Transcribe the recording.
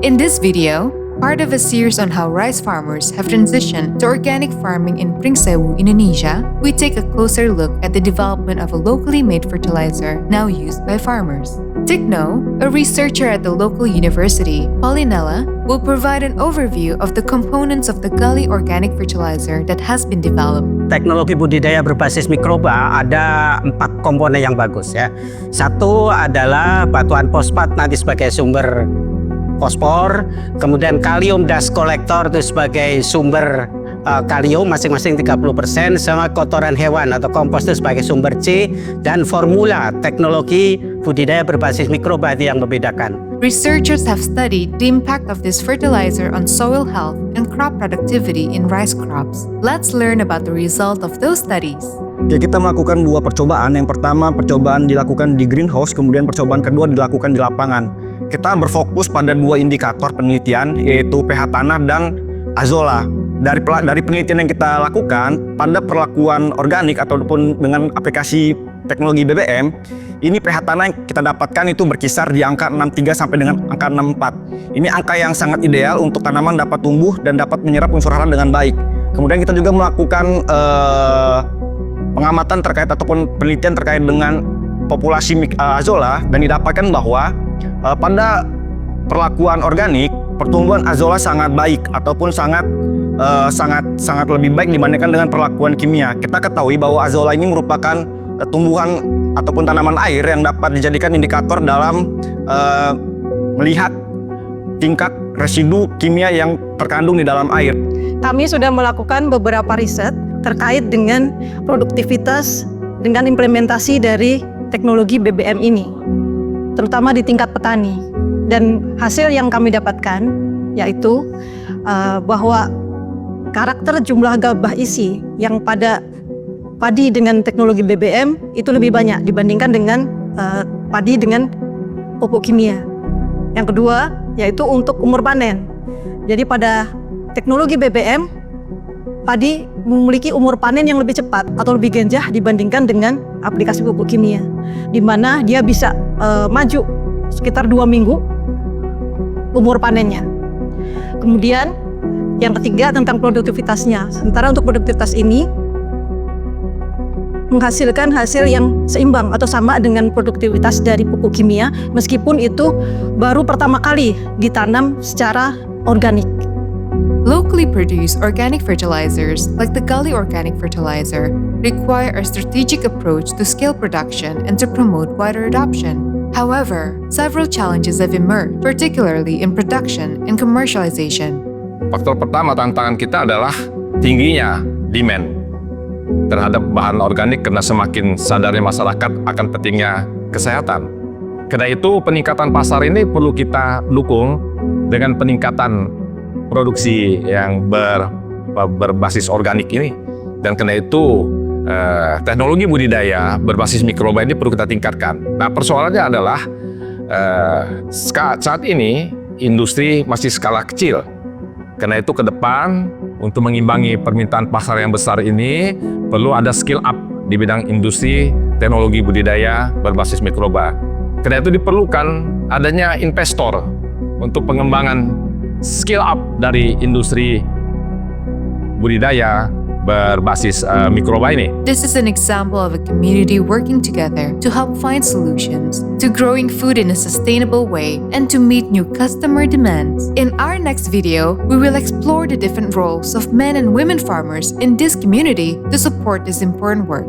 In this video, part of a series on how rice farmers have transitioned to organic farming in Pringsewu, Indonesia, we take a closer look at the development of a locally made fertilizer now used by farmers. Tikno, a researcher at the local university, Paulinella, will provide an overview of the components of the Gali organic fertilizer that has been developed. Teknologi budidaya berbasis mikroba ada 4 komponen yang bagus ya. Satu adalah batuan fosfat nanti sebagai sumber fosfor, kemudian kalium dust collector itu sebagai sumber kalium masing-masing 30%, sama kotoran hewan atau kompos itu sebagai sumber C, dan formula teknologi budidaya berbasis mikroba itu yang membedakan. Researchers have studied the impact of this fertilizer on soil health and crop productivity in rice crops. Let's learn about the result of those studies. Oke, kita melakukan 2 percobaan. Yang pertama percobaan dilakukan di greenhouse, kemudian percobaan kedua dilakukan di lapangan. Kita berfokus pada 2 indikator penelitian, yaitu pH tanah dan azolla. Dari penelitian yang kita lakukan pada perlakuan organik ataupun dengan aplikasi teknologi BBM, ini pH tanah yang kita dapatkan itu berkisar di angka 6,3 sampai dengan angka 6,4. Ini angka yang sangat ideal untuk tanaman dapat tumbuh dan dapat menyerap unsur hara dengan baik. Kemudian kita juga melakukan pengamatan terkait ataupun penelitian terkait dengan populasi azolla, dan didapatkan bahwa pada perlakuan organik pertumbuhan azolla sangat baik ataupun sangat lebih baik dibandingkan dengan perlakuan kimia. Kita ketahui bahwa azolla ini merupakan tumbuhan ataupun tanaman air yang dapat dijadikan indikator dalam melihat tingkat residu kimia yang terkandung di dalam air. Kami sudah melakukan beberapa riset terkait dengan produktivitas dengan implementasi dari teknologi BBM ini, terutama di tingkat petani. Dan hasil yang kami dapatkan yaitu bahwa karakter jumlah gabah isi yang pada padi dengan teknologi BBM itu lebih banyak dibandingkan dengan padi dengan pupuk kimia. Yang kedua yaitu untuk umur panen. Jadi pada teknologi BBM, padi memiliki umur panen yang lebih cepat atau lebih genjah dibandingkan dengan aplikasi pupuk kimia, di mana dia bisa maju sekitar 2 minggu umur panennya. Kemudian yang ketiga tentang produktivitasnya. Sementara untuk produktivitas ini menghasilkan hasil yang seimbang atau sama dengan produktivitas dari pupuk kimia, meskipun itu baru pertama kali ditanam secara organik. Locally produced organic fertilizers, like the Gali organic fertilizer, require a strategic approach to scale production and to promote wider adoption. However, several challenges have emerged, particularly in production and commercialization. Faktor pertama tantangan kita adalah tingginya demand terhadap bahan organik karena semakin sadarnya masyarakat akan pentingnya kesehatan. Karena itu peningkatan pasar ini perlu kita dukung dengan peningkatan produksi yang berbasis organik ini. Dan karena itu teknologi budidaya berbasis mikroba ini perlu kita tingkatkan. Nah, persoalannya adalah saat ini industri masih skala kecil. Karena itu ke depan untuk mengimbangi permintaan pasar yang besar ini perlu ada skill up di bidang industri teknologi budidaya berbasis mikroba. Karena itu diperlukan adanya investor untuk pengembangan skill up dari industri budidaya berbasis mikroba ini. This is an example of a community working together to help find solutions to growing food in a sustainable way and to meet new customer demands. In our next video, we will explore the different roles of men and women farmers in this community to support this important work.